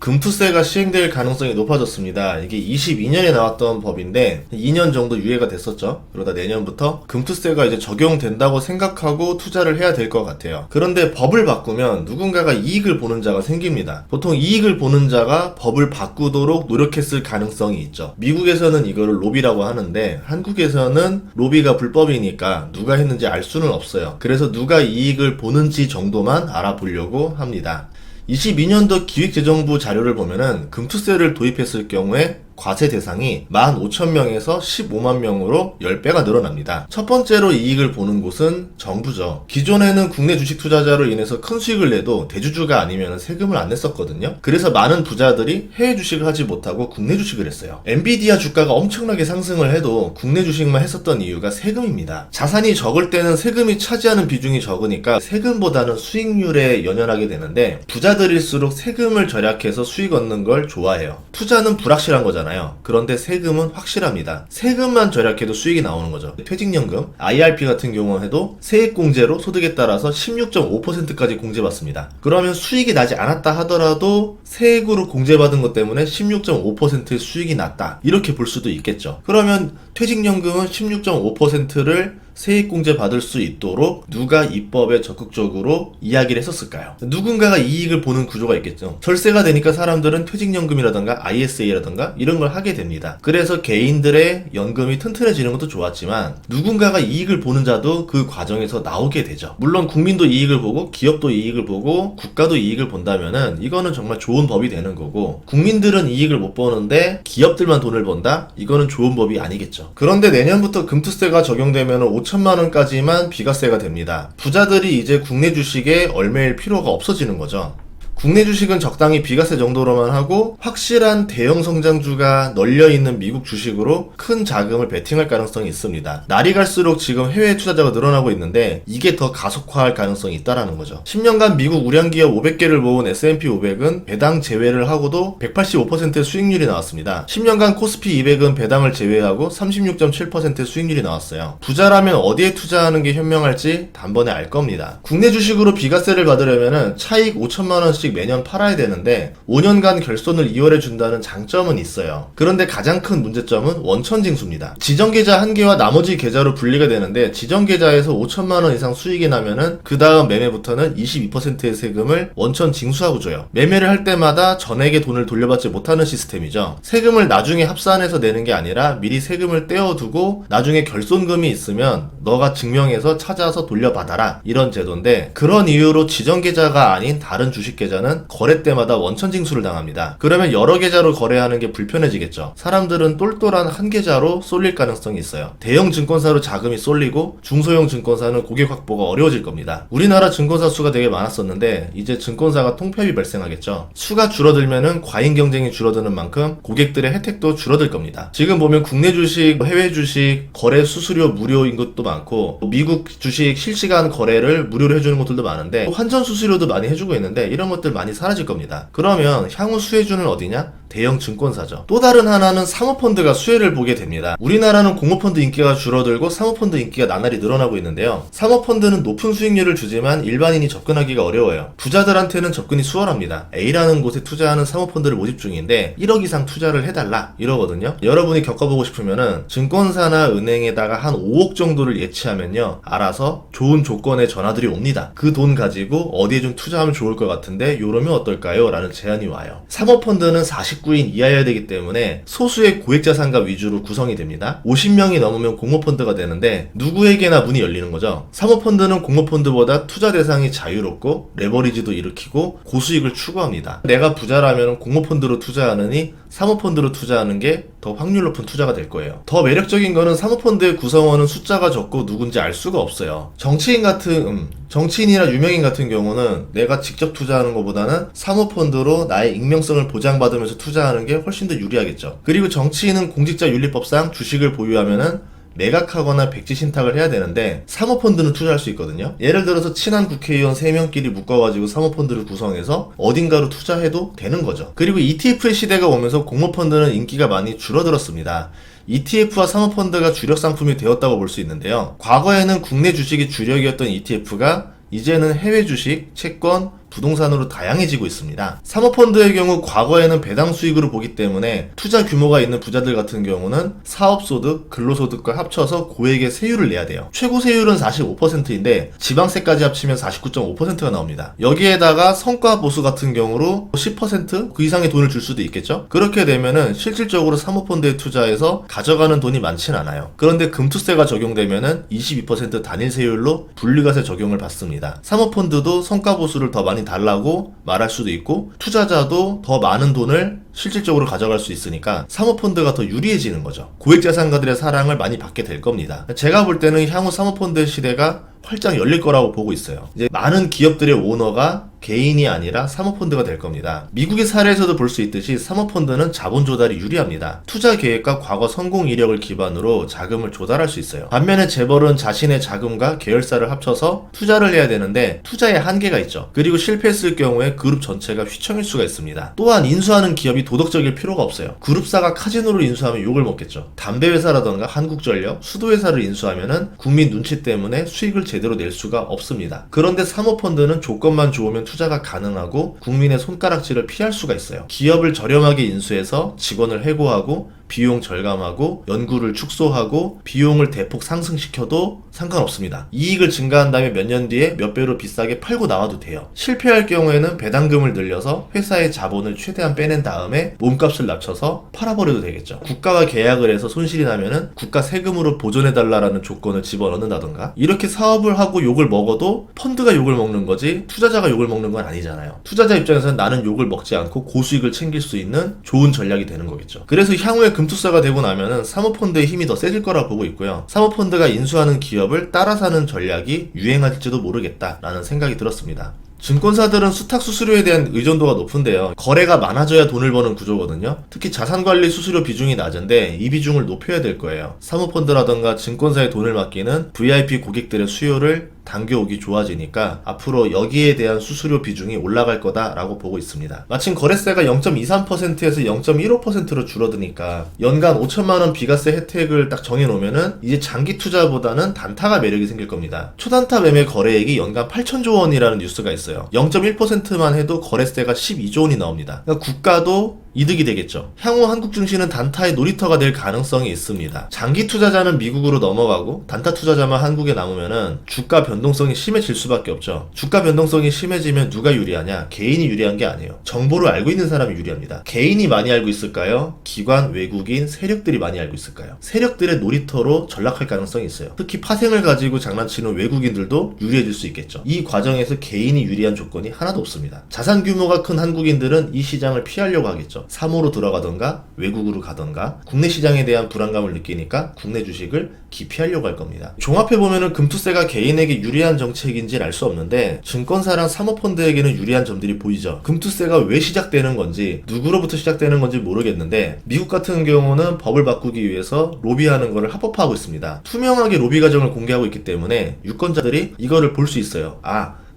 금투세가 시행될 가능성이 높아졌습니다. 이게 22년에 나왔던 법인데 2년 정도 유예가 됐었죠. 그러다 내년부터 금투세가 이제 적용된다고 생각하고 투자를 해야 될 것 같아요. 그런데 법을 바꾸면 누군가가 이익을 보는 자가 생깁니다. 보통 이익을 보는 자가 법을 바꾸도록 노력했을 가능성이 있죠. 미국에서는 이거를 로비라고 하는데 한국에서는 로비가 불법이니까 누가 했는지 알 수는 없어요. 그래서 누가 이익을 보는지 정도만 알아보려고 합니다. 22년도 기획재정부 자료를 보면은 금투세를 도입했을 경우에 과세 대상이 15,000명에서 15만 명으로 10배가 늘어납니다. 첫 번째로 이익을 보는 곳은 정부죠. 기존에는 국내 주식 투자자로 인해서 큰 수익을 내도 대주주가 아니면 세금을 안 냈었거든요. 그래서 많은 부자들이 해외 주식을 하지 못하고 국내 주식을 했어요. 엔비디아 주가가 엄청나게 상승을 해도 국내 주식만 했었던 이유가 세금입니다. 자산이 적을 때는 세금이 차지하는 비중이 적으니까 세금보다는 수익률에 연연하게 되는데 부자들일수록 세금을 절약해서 수익 얻는 걸 좋아해요. 투자는 불확실한 거잖아요. 그런데 세금은 확실합니다. 세금만 절약해도 수익이 나오는 거죠. 퇴직연금, IRP 같은 경우에도 세액공제로 소득에 따라서 16.5%까지 공제받습니다. 그러면 수익이 나지 않았다 하더라도 세액으로 공제받은 것 때문에 16.5%의 수익이 났다. 이렇게 볼 수도 있겠죠. 그러면 퇴직연금은 16.5%를 세액공제 받을 수 있도록 누가 입법에 적극적으로 이야기를 했었을까요? 누군가가 이익을 보는 구조가 있겠죠. 절세가 되니까 사람들은 퇴직연금이라던가 ISA라던가 이런 걸 하게 됩니다. 그래서 개인들의 연금이 튼튼해지는 것도 좋았지만 누군가가 이익을 보는 자도 그 과정에서 나오게 되죠. 물론 국민도 이익을 보고 기업도 이익을 보고 국가도 이익을 본다면은 이거는 정말 좋은 법이 되는 거고, 국민들은 이익을 못 보는데 기업들만 돈을 번다? 이거는 좋은 법이 아니겠죠. 그런데 내년부터 금투세가 적용되면 5천만 원까지만 비과세가 됩니다. 부자들이 이제 국내 주식에 얽매일 필요가 없어지는 거죠. 국내 주식은 적당히 비과세 정도로만 하고 확실한 대형 성장주가 널려있는 미국 주식으로 큰 자금을 베팅할 가능성이 있습니다. 날이 갈수록 지금 해외 투자자가 늘어나고 있는데 이게 더 가속화할 가능성이 있다라는 거죠. 10년간 미국 우량기업 500개를 모은 S&P 500은 배당 제외를 하고도 185%의 수익률이 나왔습니다. 10년간 코스피 200은 배당을 제외하고 36.7%의 수익률이 나왔어요. 부자라면 어디에 투자하는 게 현명할지 단번에 알 겁니다. 국내 주식으로 비과세를 받으려면 차익 5천만 원씩 매년 팔아야 되는데 5년간 결손을 이월해 준다는 장점은 있어요. 그런데 가장 큰 문제점은 원천징수입니다. 지정계좌 한 개와 나머지 계좌로 분리가 되는데 지정계좌에서 5천만 원 이상 수익이 나면은 그 다음 매매부터는 22%의 세금을 원천징수하고 줘요. 매매를 할 때마다 전액의 돈을 돌려받지 못하는 시스템이죠. 세금을 나중에 합산해서 내는 게 아니라 미리 세금을 떼어두고 나중에 결손금이 있으면 너가 증명해서 찾아서 돌려받아라, 이런 제도인데, 그런 이유로 지정계좌가 아닌 다른 주식계좌 는 거래 때마다 원천징수를 당합니다. 그러면 여러 계좌로 거래하는 게 불편해지겠죠. 사람들은 똘똘한 한 계좌로 쏠릴 가능성이 있어요. 대형 증권사로 자금이 쏠리고 중소형 증권사는 고객 확보가 어려워질 겁니다. 우리나라 증권사 수가 되게 많았었는데 이제 증권사가 통폐합이 발생하겠죠. 수가 줄어들면은 과잉 경쟁이 줄어드는 만큼 고객들의 혜택도 줄어들 겁니다. 지금 보면 국내 주식, 해외 주식 거래 수수료 무료인 것도 많고 미국 주식 실시간 거래를 무료로 해주는 것들도 많은데 환전 수수료도 많이 해주고 있는데 이런 것들 많이 사라질 겁니다. 그러면 향후 수혜주는 어디냐? 대형 증권사죠. 또 다른 하나는 사모펀드가 수혜를 보게 됩니다. 우리나라는 공모펀드 인기가 줄어들고 사모펀드 인기가 나날이 늘어나고 있는데요. 사모펀드는 높은 수익률을 주지만 일반인이 접근하기가 어려워요. 부자들한테는 접근이 수월합니다. A라는 곳에 투자하는 사모펀드를 모집 중인데 1억 이상 투자를 해달라 이러거든요. 여러분이 겪어보고 싶으면은 증권사나 은행에다가 한 5억 정도를 예치하면요, 알아서 좋은 조건의 전화들이 옵니다. 그 돈 가지고 어디에 좀 투자하면 좋을 것 같은데 요러면 어떨까요? 라는 제안이 와요. 사모펀드는 49인 이하여야 되기 때문에 소수의 고액자산가 위주로 구성이 됩니다. 50명이 넘으면 공모펀드가 되는데 누구에게나 문이 열리는 거죠. 사모펀드는 공모펀드보다 투자 대상이 자유롭고 레버리지도 일으키고 고수익을 추구합니다. 내가 부자라면 공모펀드로 투자하느니 사모펀드로 투자하는 게 더 확률 높은 투자가 될 거예요. 더 매력적인 거는 사모펀드의 구성원은 숫자가 적고 누군지 알 수가 없어요. 정치인이나 유명인 같은 경우는 내가 직접 투자하는 것보다는 사모펀드로 나의 익명성을 보장받으면서 투자하는 게 훨씬 더 유리하겠죠. 그리고 정치인은 공직자윤리법상 주식을 보유하면은 매각하거나 백지 신탁을 해야 되는데 사모펀드는 투자할 수 있거든요. 예를 들어서 친한 국회의원 3명끼리 묶어가지고 사모펀드를 구성해서 어딘가로 투자해도 되는 거죠. 그리고 ETF의 시대가 오면서 공모펀드는 인기가 많이 줄어들었습니다. ETF와 사모펀드가 주력 상품이 되었다고 볼 수 있는데요. 과거에는 국내 주식이 주력이었던 ETF가 이제는 해외 주식, 채권, 부동산으로 다양해지고 있습니다. 사모펀드의 경우 과거에는 배당 수익으로 보기 때문에 투자 규모가 있는 부자들 같은 경우는 사업소득, 근로소득과 합쳐서 고액의 세율을 내야 돼요. 최고 세율은 45%인데 지방세까지 합치면 49.5%가 나옵니다. 여기에다가 성과 보수 같은 경우로 10%그 이상의 돈을 줄 수도 있겠죠. 그렇게 되면은 실질적으로 사모펀드에 투자해서 가져가는 돈이 많진 않아요. 그런데 금투세가 적용되면은 22% 단일 세율로 분리과세 적용을 받습니다. 사모펀드도 성과 보수를 더 많이 달라고 말할 수도 있고 투자자도 더 많은 돈을 실질적으로 가져갈 수 있으니까 사모펀드가 더 유리해지는 거죠. 고액자산가들의 사랑을 많이 받게 될 겁니다. 제가 볼 때는 향후 사모펀드 시대가 활짝 열릴 거라고 보고 있어요. 이제 많은 기업들의 오너가 개인이 아니라 사모펀드가 될 겁니다. 미국의 사례에서도 볼 수 있듯이 사모펀드는 자본 조달이 유리합니다. 투자 계획과 과거 성공 이력을 기반으로 자금을 조달할 수 있어요. 반면에 재벌은 자신의 자금과 계열사를 합쳐서 투자를 해야 되는데 투자에 한계가 있죠. 그리고 실패했을 경우에 그룹 전체가 휘청일 수가 있습니다. 또한 인수하는 기업이 도덕적일 필요가 없어요. 그룹사가 카지노를 인수하면 욕을 먹겠죠. 담배회사라던가 한국전력, 수도회사를 인수하면은 국민 눈치 때문에 수익을 제대로 낼 수가 없습니다. 그런데 사모펀드는 조건만 좋으면 투자가 가능하고 국민의 손가락질을 피할 수가 있어요. 기업을 저렴하게 인수해서 직원을 해고하고 비용 절감하고 연구를 축소하고 비용을 대폭 상승시켜도 상관없습니다. 이익을 증가한 다음에 몇 년 뒤에 몇 배로 비싸게 팔고 나와도 돼요. 실패할 경우에는 배당금을 늘려서 회사의 자본을 최대한 빼낸 다음에 몸값을 낮춰서 팔아버려도 되겠죠. 국가와 계약을 해서 손실이 나면은 국가 세금으로 보존해달라는 조건을 집어넣는다던가 이렇게 사업을 하고 욕을 먹어도 펀드가 욕을 먹는 거지 투자자가 욕을 먹는 건 아니잖아요. 투자자 입장에서는 나는 욕을 먹지 않고 고수익을 챙길 수 있는 좋은 전략이 되는 거겠죠. 그래서 향후에 금투사가 되고 나면은 사모펀드의 힘이 더 세질 거라 보고 있고요. 사모펀드가 인수하는 기업을 따라 사는 전략이 유행할지도 모르겠다라는 생각이 들었습니다. 증권사들은 수탁 수수료에 대한 의존도가 높은데요. 거래가 많아져야 돈을 버는 구조거든요. 특히 자산관리 수수료 비중이 낮은데 이 비중을 높여야 될 거예요. 사모펀드라던가 증권사에 돈을 맡기는 VIP 고객들의 수요를 당겨오기 좋아지니까 앞으로 여기에 대한 수수료 비중이 올라갈 거다라고 보고 있습니다. 마침 거래세가 0.23%에서 0.15%로 줄어드니까 연간 5천만원 비과세 혜택을 딱 정해놓으면은 이제 장기 투자보다는 단타가 매력이 생길 겁니다. 초단타 매매 거래액이 연간 8천조 원이라는 뉴스가 있어요. 0.1%만 해도 거래세가 12조 원이 나옵니다. 그러니까 국가도 이득이 되겠죠. 향후 한국 증시는 단타의 놀이터가 될 가능성이 있습니다. 장기 투자자는 미국으로 넘어가고 단타 투자자만 한국에 남으면은 주가 변동성이 심해질 수밖에 없죠. 주가 변동성이 심해지면 누가 유리하냐? 개인이 유리한 게 아니에요. 정보를 알고 있는 사람이 유리합니다. 개인이 많이 알고 있을까요? 기관, 외국인, 세력들이 많이 알고 있을까요? 세력들의 놀이터로 전락할 가능성이 있어요. 특히 파생을 가지고 장난치는 외국인들도 유리해질 수 있겠죠. 이 과정에서 개인이 유리한 조건이 하나도 없습니다. 자산 규모가 큰 한국인들은 이 시장을 피하려고 하겠죠. 사모로 들어가던가 외국으로 가던가 국내 시장에 대한 불안감을 느끼니까 국내 주식을 기피하려고 할 겁니다. 종합해보면은 금투세가 개인에게 유리한 정책인지는 알 수 없는데 증권사랑 사모펀드에게는 유리한 점들이 보이죠. 금투세가 왜 시작되는 건지 누구로부터 시작되는 건지 모르겠는데 미국 같은 경우는 법을 바꾸기 위해서 로비하는 거를 합법화하고 있습니다. 투명하게 로비 과정을 공개하고 있기 때문에 유권자들이 이거를 볼 수 있어요.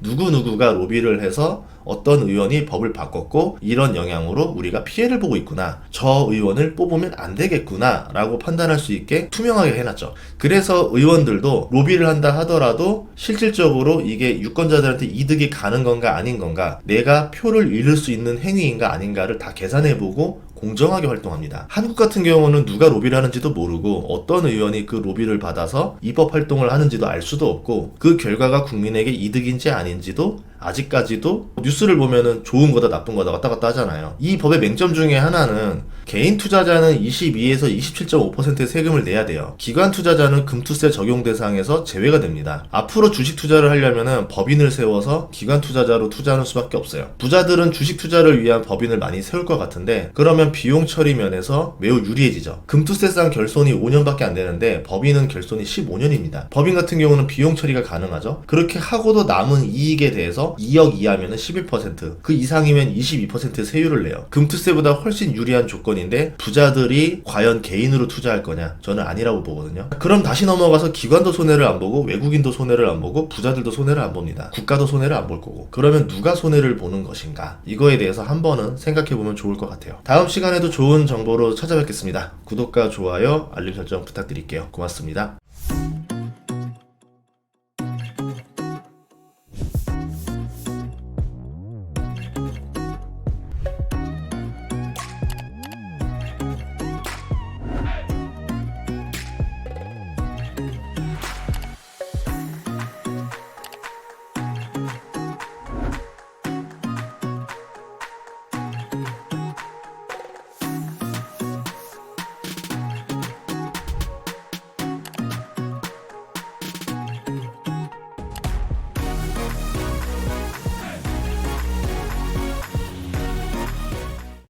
누구누구가 로비를 해서 어떤 의원이 법을 바꿨고 이런 영향으로 우리가 피해를 보고 있구나. 저 의원을 뽑으면 안 되겠구나 라고 판단할 수 있게 투명하게 해놨죠. 그래서 의원들도 로비를 한다 하더라도 실질적으로 이게 유권자들한테 이득이 가는 건가 아닌 건가, 내가 표를 잃을 수 있는 행위인가 아닌가를 다 계산해보고 공정하게 활동합니다. 한국 같은 경우는 누가 로비를 하는지도 모르고 어떤 의원이 그 로비를 받아서 입법 활동을 하는지도 알 수도 없고 그 결과가 국민에게 이득인지 아닌지도 아직까지도 뉴스를 보면은 좋은 거다 나쁜 거다 왔다 갔다 하잖아요. 이 법의 맹점 중에 하나는 개인 투자자는 22에서 27.5%의 세금을 내야 돼요. 기관 투자자는 금투세 적용 대상에서 제외가 됩니다. 앞으로 주식 투자를 하려면은 법인을 세워서 기관 투자자로 투자하는 수밖에 없어요. 부자들은 주식 투자를 위한 법인을 많이 세울 것 같은데 그러면 비용 처리 면에서 매우 유리해지죠. 금투세상 결손이 5년밖에 안 되는데 법인은 결손이 15년입니다. 법인 같은 경우는 비용 처리가 가능하죠. 그렇게 하고도 남은 이익에 대해서 2억 이하면 11%, 그 이상이면 22% 세율을 내요. 금투세보다 훨씬 유리한 조건인데 부자들이 과연 개인으로 투자할 거냐? 저는 아니라고 보거든요. 그럼 다시 넘어가서 기관도 손해를 안 보고 외국인도 손해를 안 보고 부자들도 손해를 안 봅니다. 국가도 손해를 안 볼 거고. 그러면 누가 손해를 보는 것인가? 이거에 대해서 한 번은 생각해보면 좋을 것 같아요. 다음 시간에도 좋은 정보로 찾아뵙겠습니다. 구독과 좋아요, 알림 설정 부탁드릴게요. 고맙습니다.